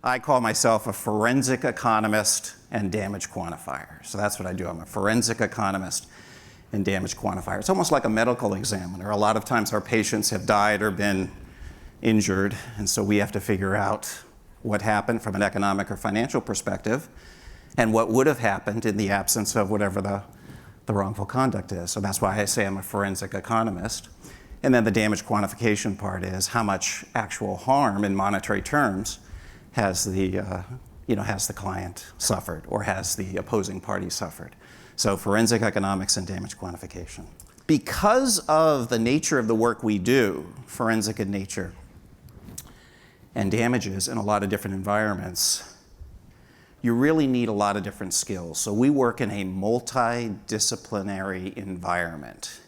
I call myself a forensic economist and damage quantifier. So that's what I do. I'm a forensic economist and damage quantifier. It's almost like a medical examiner. A lot of times our patients have died or been injured, and so we have to figure out what happened from an economic or financial perspective and what would have happened in the absence of whatever the wrongful conduct is. So that's why I say I'm a forensic economist. And then the damage quantification part is how much actual harm in monetary terms has the client suffered or has the opposing party suffered. So forensic economics and damage quantification. Because of the nature of the work we do, forensic in nature, and damages in a lot of different environments, you really need a lot of different skills. So we work in a multidisciplinary environment.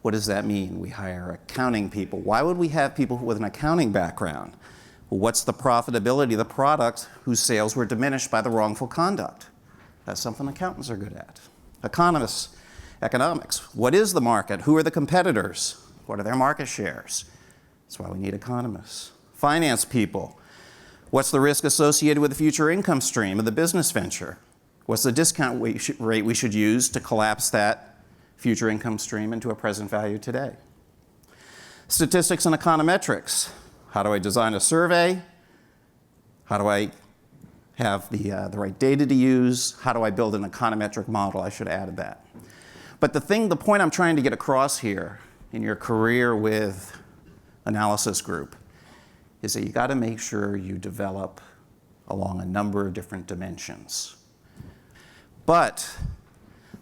What does that mean? We hire accounting people. Why would we have people with an accounting background? Well, what's the profitability of the product whose sales were diminished by the wrongful conduct? That's something accountants are good at. Economists, economics. What is the market? Who are the competitors? What are their market shares? That's why we need economists. Finance people. What's the risk associated with the future income stream of the business venture? What's the discount rate we should use to collapse that future income stream into a present value today? Statistics and econometrics. How do I design a survey? How do I have the right data to use? How do I build an econometric model? I should have added that. But the point I'm trying to get across here in your career with analysis group is that you got to make sure you develop along a number of different dimensions. But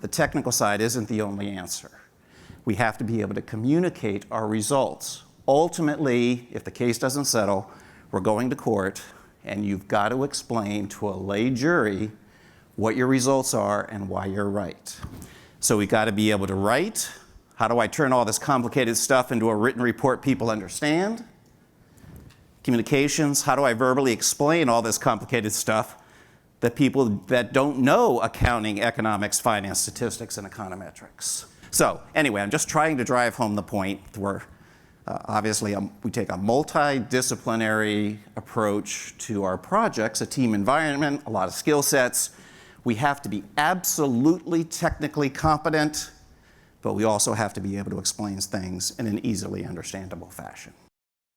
the technical side isn't the only answer. We have to be able to communicate our results. Ultimately, if the case doesn't settle, we're going to court, and you've got to explain to a lay jury what your results are and why you're right. So we've got to be able to write. How do I turn all this complicated stuff into a written report people understand? Communications, how do I verbally explain all this complicated stuff that people that don't know accounting, economics, finance, statistics, and econometrics? So anyway, I'm just trying to drive home the point where obviously we take a multidisciplinary approach to our projects, a team environment, a lot of skill sets. We have to be absolutely technically competent, but we also have to be able to explain things in an easily understandable fashion.